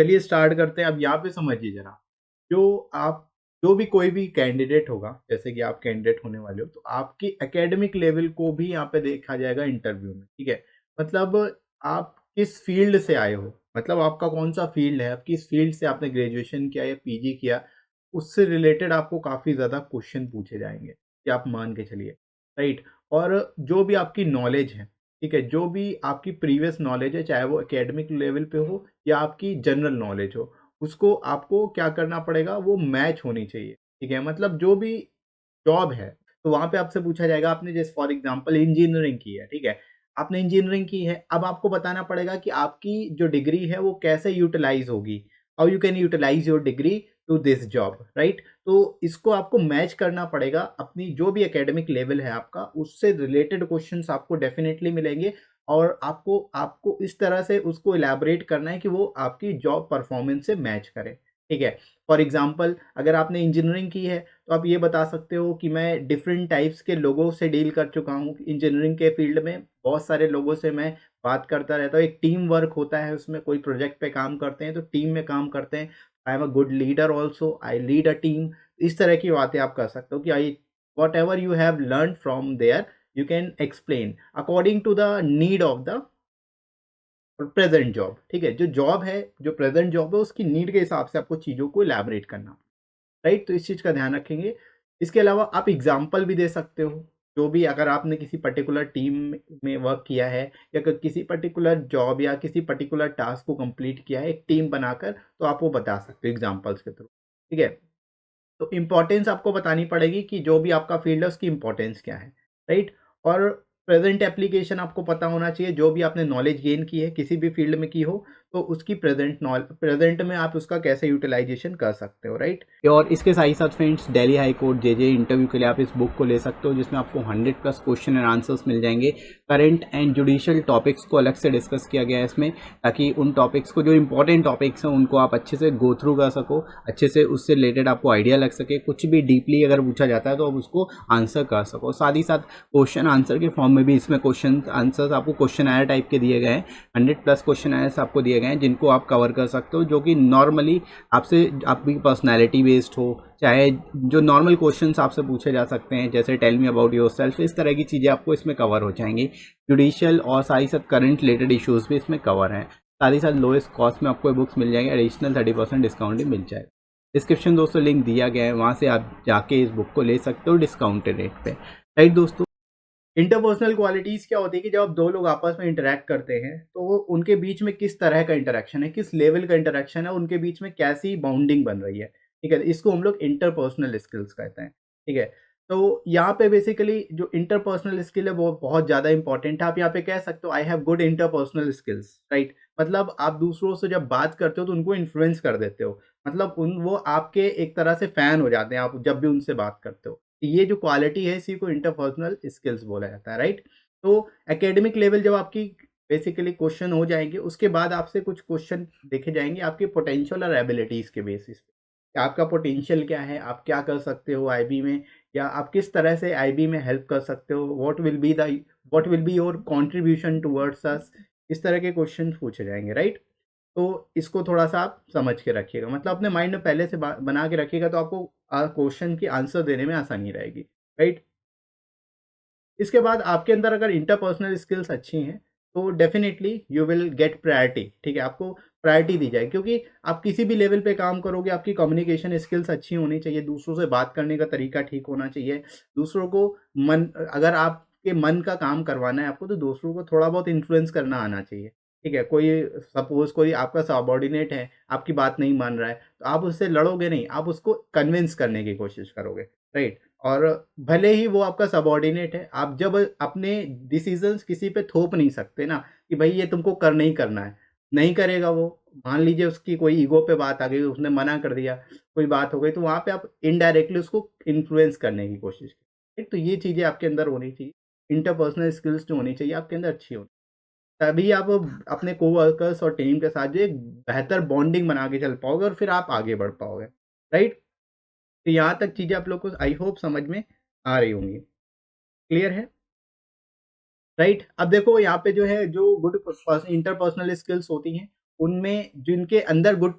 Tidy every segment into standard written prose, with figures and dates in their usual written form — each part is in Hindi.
चलिए स्टार्ट करते हैं। अब यहाँ पे समझिए जरा, आप जो भी कोई भी कैंडिडेट होगा, जैसे कि आप कैंडिडेट होने वाले हो, तो आपकी एकेडमिक लेवल को भी यहाँ पे देखा जाएगा इंटरव्यू में, ठीक है। मतलब आप किस फील्ड से आए हो, मतलब आपका कौन सा फील्ड है, आप किस फील्ड से आपने ग्रेजुएशन किया या पीजी किया, उससे रिलेटेड आपको काफ़ी ज़्यादा क्वेश्चन पूछे जाएंगे, ये आप मान के चलिए, राइट। और जो भी आपकी नॉलेज है, ठीक है, जो भी आपकी प्रीवियस नॉलेज है, चाहे वो एकेडमिक लेवल पे हो या आपकी जनरल नॉलेज हो, उसको आपको क्या करना पड़ेगा, वो मैच होनी चाहिए, ठीक है। मतलब जो भी जॉब है, तो वहाँ पे आपसे पूछा जाएगा, आपने जैसे फॉर एग्जांपल इंजीनियरिंग की है, ठीक है, आपने इंजीनियरिंग की है, अब आपको बताना पड़ेगा कि आपकी जो डिग्री है वो कैसे यूटिलाइज होगी, how you can utilise your degree to this job, right. तो इसको आपको मैच करना पड़ेगा, अपनी जो भी एकेडमिक लेवल है आपका, उससे रिलेटेड क्वेश्चंस आपको डेफिनेटली मिलेंगे। और आपको आपको इस तरह से उसको इलैबोरेट करना है कि वो आपकी जॉब परफॉर्मेंस से मैच करे, ठीक है। फॉर एग्जांपल अगर आपने इंजीनियरिंग की है, तो आप ये बता सकते हो कि मैं डिफरेंट टाइप्स के लोगों से डील कर चुका हूँ। इंजीनियरिंग के फील्ड में बहुत सारे लोगों से मैं बात करता रहता हूँ, एक टीम वर्क होता है, उसमें कोई प्रोजेक्ट पे काम करते हैं तो टीम में काम करते हैं। I am a good leader also, I lead a team. इस तरह की बातें आप कर सकते हो कि I whatever you have learn from there, you can explain according to the need of the present job, ठीक है। जो जॉब है, जो प्रेजेंट जॉब है, उसकी नीड के हिसाब से आपको चीज़ों को इलैबोरेट करना, राइट। तो इस चीज़ का ध्यान रखेंगे। इसके अलावा आप एग्जाम्पल भी दे सकते हो, जो भी अगर आपने किसी पर्टिकुलर टीम में वर्क किया है या किसी पर्टिकुलर जॉब या किसी पर्टिकुलर टास्क को कंप्लीट किया है एक टीम बनाकर, तो आप वो बता सकते हो एग्जाम्पल्स के थ्रू, ठीक है। तो इम्पोर्टेंस आपको बतानी पड़ेगी कि जो भी आपका फील्ड है उसकी इम्पोर्टेंस क्या है, राइट। और प्रेजेंट एप्लीकेशन आपको पता होना चाहिए, जो भी आपने नॉलेज गेन की है किसी भी फील्ड में की हो, तो उसकी प्रेजेंट में आप उसका कैसे यूटिलाइजेशन कर सकते हो, राइट। और इसके साथ ही साथ friends, Delhi high court JJ interview के लिए आप इस बुक को ले सकते हो, जिसमें आपको 100+ क्वेश्चन एंड आंसर्स मिल जाएंगे। करंट एंड जुडिशियल टॉपिक्स को अलग से डिस्कस किया गया है इसमें, ताकि उन टॉपिक्स को, जो इंपॉर्टेंट टॉपिक्स हैं, उनको आप अच्छे से गो थ्रू कर सको, अच्छे से उससे रिलेटेड आपको आइडिया लग सके, कुछ भी डीपली अगर पूछा जाता है तो आप उसको आंसर कर सको। साथ ही साथ क्वेश्चन आंसर के फॉर्म में भी इसमें क्वेश्चन आंसर्स आपको क्वेश्चन आयर टाइप के दिए गए हैं। 100+ क्वेश्चन आयर्स आपको दिए गए हैं, जिनको आप कवर कर सकते हो, जो कि नॉर्मली आपसे आपकी पर्सनैलिटी बेस्ड हो, चाहे जो नॉर्मल क्वेश्चंस आपसे पूछे जा सकते हैं, जैसे tell me about yourself, इस तरह की चीज़ें आपको इसमें कवर हो जाएंगी। जुडिशियल और साथ ही साथ करंट रिलेटेड इश्यूज़ भी इसमें कवर हैं। साथ ही साथ लोएस्ट कॉस्ट में आपको ये बुक्स मिल जाएंगे, एडिशनल 30% डिस्काउंट भी मिल जाएगा। डिस्क्रिप्शन दोस्तों लिंक दिया गया है, वहाँ से आप जाके इस बुक को ले सकते हो डिस्काउंटेड रेट पे, राइट दोस्तों। इंटरपर्सनल क्वालिटीज़ क्या होती है कि जब आप दो लोग आपस में इंटरैक्ट करते हैं, तो वो उनके बीच में किस तरह का इंटरैक्शन है, किस लेवल का इंटरैक्शन है, उनके बीच में कैसी बाउंडिंग बन रही है, ठीक है। इसको हम लोग इंटरपर्सनल स्किल्स कहते हैं, ठीक है। तो यहाँ पे बेसिकली जो इंटरपर्सनल स्किल है वो बहुत ज़्यादा इंपॉर्टेंट है। आप यहाँ पे कह सकते हो I have good interpersonal skills, right. मतलब आप दूसरों से जब बात करते हो तो उनको इन्फ्लुएंस कर देते हो, मतलब उन वो आपके एक तरह से फ़ैन हो जाते हैं आप जब भी उनसे बात करते हो। ये जो क्वालिटी है इसी को इंटरपर्सनल स्किल्स बोला जाता है, राइट। तो एकेडमिक लेवल जब आपकी बेसिकली क्वेश्चन हो जाएंगे, उसके बाद आपसे कुछ क्वेश्चन देखे जाएंगे आपके पोटेंशियल और एबिलिटीज के बेसिस पे, कि आपका पोटेंशियल क्या है, आप क्या कर सकते हो आईबी में, या आप किस तरह से आईबी में हेल्प कर सकते हो, what will be your contribution towards अस। इस तरह के क्वेश्चन पूछे जाएंगे, राइट। तो इसको थोड़ा-सा आप समझ के रखिएगा, मतलब अपने माइंड में पहले से बा बना के रखिएगा, तो आपको क्वेश्चन की आंसर देने में आसानी रहेगी, राइट। इसके बाद आपके अंदर अगर इंटरपर्सनल स्किल्स अच्छी हैं, तो definitely you will get priority, ठीक है, आपको प्रायोरिटी दी जाएगी, क्योंकि आप किसी भी लेवल पे काम करोगे, आपकी कम्युनिकेशन स्किल्स अच्छी होनी चाहिए, दूसरों से बात करने का तरीका ठीक होना चाहिए, दूसरों को अगर आपके मन का काम करवाना है आपको, तो दूसरों को थोड़ा बहुत इन्फ्लुएंस करना आना चाहिए, ठीक है। कोई सपोज़ कोई आपका सबऑर्डिनेट है, आपकी बात नहीं मान रहा है, तो आप उससे लड़ोगे नहीं, आप उसको कन्विंस करने की कोशिश करोगे, राइट। और भले ही वो आपका सबऑर्डिनेट है, आप जब अपने डिसीजंस किसी पे थोप नहीं सकते ना, कि भाई ये तुमको करना ही करना है, नहीं करेगा वो। मान लीजिए उसकी कोई ईगो पे बात आ गई, उसने मना कर दिया, कोई बात हो गई, तो वहाँ पे आप इनडायरेक्टली उसको इन्फ्लुएंस करने की कोशिश करें, तो ये चीज़ें आपके अंदर होनी चाहिए। इंटरपर्सनल स्किल्स जो होनी चाहिए आपके अंदर अच्छी होनी, तभी आप अपने कोवर्कर्स और टीम के साथ जो एक बेहतर बॉन्डिंग बना के चल पाओगे और फिर आप आगे बढ़ पाओगे, राइट। तो यहाँ तक चीज़ें आप लोग को आई होप समझ में आ रही होंगी, क्लियर है, राइट। अब देखो यहाँ पे जो है, जो गुड इंटरपर्सनल स्किल्स होती हैं, उनमें जिनके अंदर गुड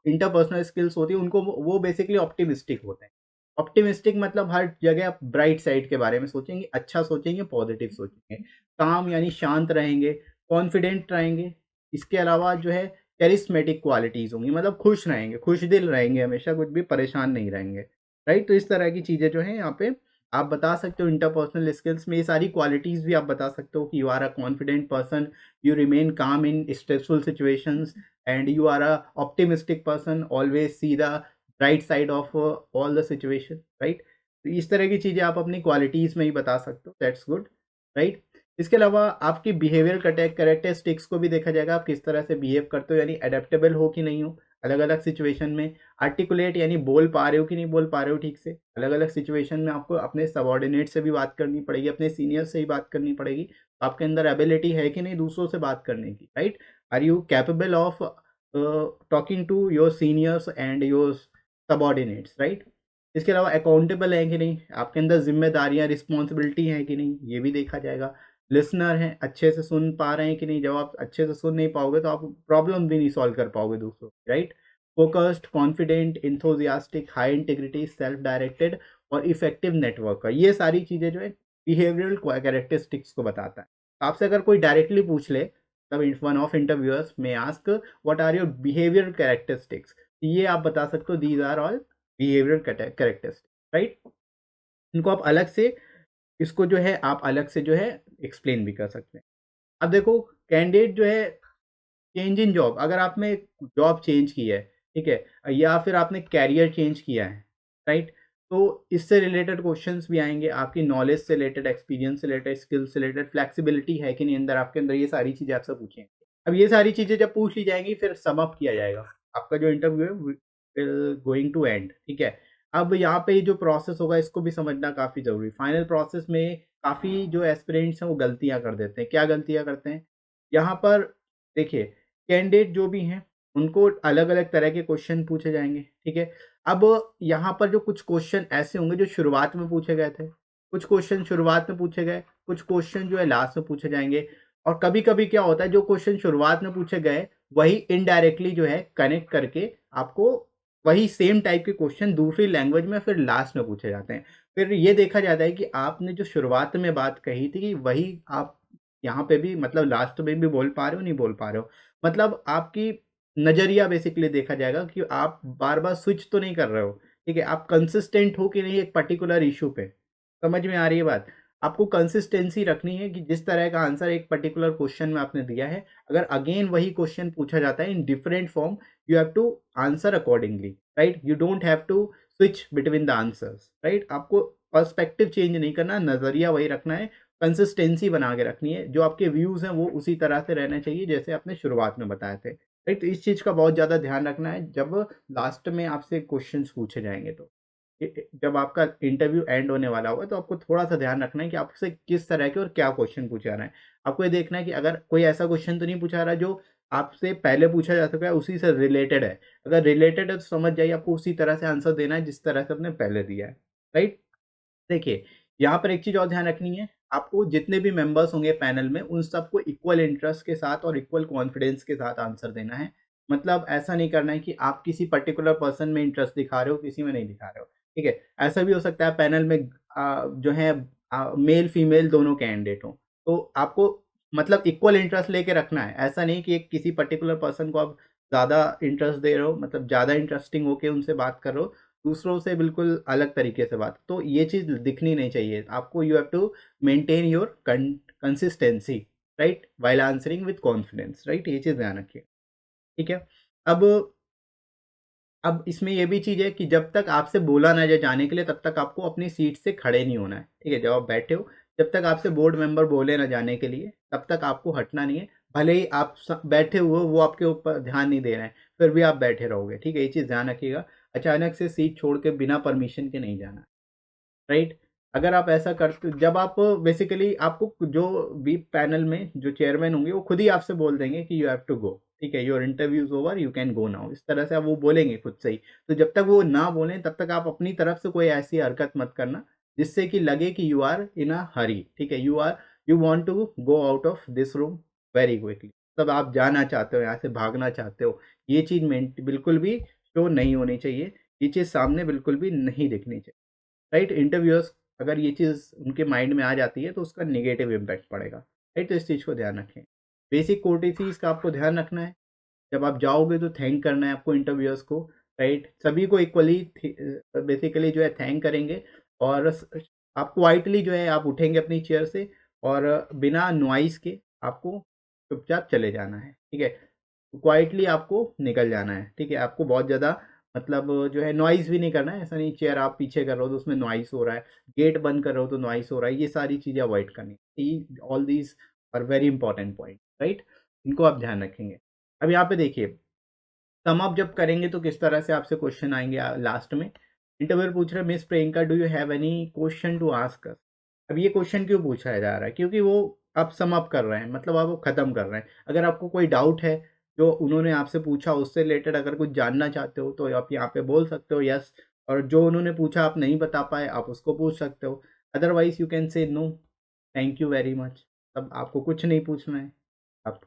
इंटरपर्सनल स्किल्स होती है, उनको वो बेसिकली ऑप्टिमिस्टिक होते हैं। ऑप्टिमिस्टिक मतलब हर जगह आप ब्राइट साइड के बारे में सोचेंगे, अच्छा सोचेंगे, पॉजिटिव सोचेंगे। काम यानी शांत रहेंगे, कॉन्फिडेंट रहेंगे। इसके अलावा जो है कैरिस्मेटिक क्वालिटीज़ होंगी, मतलब खुश रहेंगे, खुशदिल रहेंगे, हमेशा कुछ भी परेशान नहीं रहेंगे, राइट? तो इस तरह की चीज़ें जो हैं यहाँ पे आप बता सकते हो। इंटरपर्सनल स्किल्स में ये सारी क्वालिटीज़ भी आप बता सकते हो कि you are a confident person, you remain calm in stressful situations, and you are a optimistic person, always see the bright side of all the situation, right? तो इस तरह की चीज़ें आप अपनी क्वालिटीज़ में ही बता सकते हो, दैट्स गुड, राइट? इसके अलावा आपकी बिहेवियर कैरेक्टरिस्टिक्स को भी देखा जाएगा, आप किस तरह से बिहेव करते हो, यानी अडेप्टेबल हो कि नहीं हो अलग अलग सिचुएशन में। आर्टिकुलेट यानी बोल पा रहे हो कि नहीं बोल पा रहे हो ठीक से। अलग अलग सिचुएशन में आपको अपने सबॉर्डिनेट से भी बात करनी पड़ेगी, अपने सीनियर से ही बात करनी पड़ेगी। आपके अंदर एबिलिटी है कि नहीं दूसरों से बात करने की, right? Are you capable of talking to your seniors and your subordinates, right? इसके अलावा अकाउंटेबल है कि नहीं, आपके अंदर जिम्मेदारियां रिस्पॉन्सिबिलिटी है कि नहीं, ये भी देखा जाएगा। लिसनर हैं, अच्छे से सुन पा रहे हैं कि नहीं। जब आप अच्छे से सुन नहीं पाओगे तो आप प्रॉब्लम भी नहीं सॉल्व कर पाओगे दूसरों की, right? Focused, confident, enthusiastic, high integrity, self directed और इफेक्टिव नेटवर्कर, ये सारी चीज़ें जो है बिहेवियरल कैरेक्टरिस्टिक्स को बताता है। आपसे अगर कोई डायरेक्टली पूछ ले, तब वन ऑफ इंटरव्यूअर्स में ask what are your behaviour characteristics, ये आप बता सकते हो these are all behaviour characteristics, right? इनको आप अलग से, इसको जो है आप अलग से जो है एक्सप्लेन भी कर सकते हैं। अब देखो, कैंडिडेट जो है चेंज इन जॉब, अगर आपने जॉब चेंज की है, ठीक है, या फिर आपने कैरियर चेंज किया है, राइट? तो इससे रिलेटेड क्वेश्चंस भी आएंगे, आपकी नॉलेज से रिलेटेड, एक्सपीरियंस से रिलेटेड, स्किल्स से रिलेटेड, फ्लेक्सिबिलिटी है कि नहीं अंदर आपके अंदर, ये सारी चीज़ें आपसे पूछेंगे। अब ये सारी चीज़ें जब पूछ ली जाएंगी, फिर सम अप किया जाएगा, आपका जो इंटरव्यू है गोइंग टू एंड, ठीक है? अब यहाँ पे जो प्रोसेस होगा इसको भी समझना काफ़ी ज़रूरी। फाइनल प्रोसेस में काफ़ी जो एस्पिरेंट्स हैं वो गलतियाँ कर देते हैं। क्या गलतियाँ करते हैं? यहाँ पर देखिए, कैंडिडेट जो भी हैं, उनको अलग-अलग तरह के क्वेश्चन पूछे जाएँगे, ठीक है? अब यहाँ पर जो कुछ क्वेश्चन ऐसे होंगे जो शुरुआत में पूछे गए थे, कुछ क्वेश्चन शुरुआत में पूछे गए, कुछ क्वेश्चन जो है लास्ट में पूछे जाएँगे, और कभी-कभी क्या होता है, जो क्वेश्चन शुरुआत में पूछे गए, वही इनडायरेक्टली जो है कनेक्ट करके आपको वही सेम टाइप के क्वेश्चन दूसरी लैंग्वेज में फिर लास्ट में पूछे जाते हैं। फिर ये देखा जाता है कि आपने जो शुरुआत में बात कही थी, वही आप यहाँ पे भी मतलब लास्ट में भी बोल पा रहे हो, नहीं बोल पा रहे हो। मतलब आपकी नज़रिया बेसिकली देखा जाएगा कि आप बार-बार स्विच तो नहीं कर रहे हो, ठीक है? आप कंसिस्टेंट हो कि नहीं एक पर्टिकुलर इश्यू पे, समझ में आ रही है बात? आपको कंसिस्टेंसी रखनी है कि जिस तरह का आंसर एक पर्टिकुलर क्वेश्चन में आपने दिया है, अगर अगेन वही क्वेश्चन पूछा जाता है in different form, you have to answer accordingly, right? You don't have to switch between the answers, right? आपको पर्सपेक्टिव चेंज नहीं करना, नज़रिया वही रखना है, कंसिस्टेंसी बना के रखनी है, जो आपके व्यूज़ हैं वो उसी तरह से रहने चाहिए जैसे आपने शुरुआत में बताए थे, राइट? तो इस चीज़ का बहुत ज़्यादा ध्यान रखना है जब लास्ट में आपसे क्वेश्चंस पूछे जाएंगे। तो जब आपका इंटरव्यू एंड होने वाला होगा तो आपको थोड़ा सा ध्यान रखना है कि आपसे किस तरह के और क्या क्वेश्चन पूछे जा रहे हैं। आपको ये देखना है कि अगर कोई ऐसा क्वेश्चन तो नहीं पूछा रहा जो आपसे पहले पूछा जा चुका है, उसी से रिलेटेड है। अगर रिलेटेड है तो समझ जाइए आपको उसी तरह से आंसर देना है जिस तरह से आपने पहले दिया है, राइट? देखिए, यहाँ पर एक चीज़ और ध्यान रखनी है, आपको जितने भी मेंबर्स होंगे पैनल में, उन सबको इक्वल इंटरेस्ट के साथ और इक्वल कॉन्फिडेंस के साथ आंसर देना है। मतलब ऐसा नहीं करना है कि आप किसी पर्टिकुलर पर्सन में इंटरेस्ट दिखा रहे हो, किसी में नहीं दिखा रहे हो, ठीक है? ऐसा भी हो सकता है पैनल में जो है मेल फीमेल दोनों कैंडिडेट हों, तो आपको मतलब इक्वल इंटरेस्ट लेके रखना है। ऐसा नहीं कि एक किसी पर्टिकुलर पर्सन को आप ज़्यादा इंटरेस्ट दे रहे हो, मतलब ज़्यादा इंटरेस्टिंग होके उनसे बात कर रहे हो, दूसरों से बिल्कुल अलग तरीके से बात, तो ये चीज़ दिखनी नहीं चाहिए। आपको you have to maintain your consistency, right? While answering with confidence, right? ये चीज़ ध्यान रखिए, ठीक है? अब अब इसमें ये भी चीज़ है कि जब तक आपसे बोला ना जाए जाने के लिए, तब तक आपको अपनी सीट से खड़े नहीं होना है, ठीक है? जब आप बैठे हो, जब तक आपसे बोर्ड मेंबर बोले ना जाने के लिए, तब तक आपको हटना नहीं है। भले ही आप बैठे हुए हो, वो आपके ऊपर ध्यान नहीं दे रहे हैं, फिर भी आप बैठे रहोगे, ठीक है? ये चीज़ ध्यान रखिएगा। अचानक से सीट छोड़ के बिना परमिशन के नहीं जाना। राइट? अगर आप ऐसा करते, जब आप बेसिकली आपको जो भी पैनल में जो चेयरमैन होंगे वो खुद ही आपसे बोल देंगे कि यू हैव टू गो, ठीक है? Your interview is over, you can go now, इस तरह से आप वो बोलेंगे खुद से ही। तो जब तक वो ना बोलें तब तक आप अपनी तरफ से कोई ऐसी हरकत मत करना जिससे कि लगे कि you are in a hurry, ठीक है? You want to go out of this room very quickly. मतलब आप जाना चाहते हो, यहाँ से भागना चाहते हो, ये चीज़ बिल्कुल भी शो नहीं होनी चाहिए, ये चीज़ सामने बिल्कुल भी नहीं दिखनी चाहिए, राइट? इंटरव्यूअर्स अगर ये चीज़ उनके माइंड में आ जाती है तो उसका नेगेटिव इम्पैक्ट पड़ेगा, राइट? तो इस चीज़ को ध्यान रखें। बेसिक कोर्टेसीज़ का आपको ध्यान रखना है, जब आप जाओगे तो थैंक करना है आपको इंटरव्यूअर्स को, राइट? सभी को इक्वली बेसिकली जो है थैंक करेंगे और आप क्वाइटली जो है आप उठेंगे अपनी चेयर से और बिना नॉइस के आपको चुपचाप चले जाना है, ठीक है? क्वाइटली आपको निकल जाना है, ठीक है? आपको बहुत ज़्यादा मतलब जो है नॉइज़ भी नहीं करना है, ऐसा नहीं चेयर आप पीछे कर रहे हो तो उसमें नॉइज़ हो रहा है, गेट बंद कर रहे हो तो नॉइज़ हो रहा है, ये सारी चीज़ें अवॉइड करनी है। All these are very important point, right? इनको आप ध्यान रखेंगे। अब यहाँ पे देखिए, सम अप जब करेंगे तो किस तरह से आपसे क्वेश्चन आएँगे लास्ट में। इंटरव्यूअर पूछ रहा है, miss Priyanka do you have any question to ask us? अब ये क्वेश्चन क्यों पूछा जा रहा है? क्योंकि वो आप सम अप कर रहे हैं, मतलब आप वो ख़त्म कर रहे हैं। अगर आपको कोई डाउट है, जो उन्होंने आपसे पूछा उससे रिलेटेड अगर कुछ जानना चाहते हो, तो आप यहाँ पे बोल सकते हो यस, और जो उन्होंने पूछा आप नहीं बता पाए, आप उसको पूछ सकते हो। Otherwise you can say no, thank you very much. तब आपको कुछ नहीं पूछना है। आप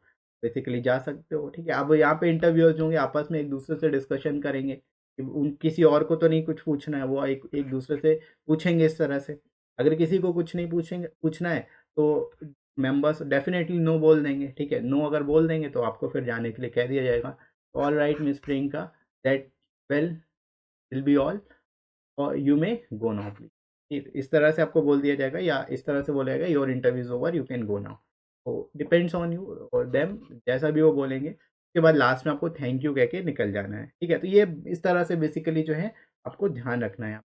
बेसिकली जा सकते हो, ठीक है? अब यहाँ पे इंटरव्यूअर्स होंगे, आपस में एक-दूसरे से डिस्कशन करेंगे, कि उन किसी और को तो नहीं कुछ पूछना है, वो एक एक-दूसरे से पूछेंगे इस तरह से। अगर किसी को कुछ नहीं पूछना है, तो मेंबर्स डेफिनिटली नो बोल देंगे, ठीक है? नो अगर बोल देंगे तो आपको फिर जाने के लिए कह दिया जाएगा, alright miss Priyanka, that well will be all और you may go now please. इस तरह से आपको बोल दिया जाएगा या इस तरह से बोला जाएगा your interview is over, you can go now. तो डिपेंड्स ऑन यू और देम, जैसा भी वो बोलेंगे, उसके बाद लास्ट में आपको थैंक यू कह के निकल जाना है, ठीक है? तो ये इस तरह से बेसिकली जो है आपको ध्यान रखना है।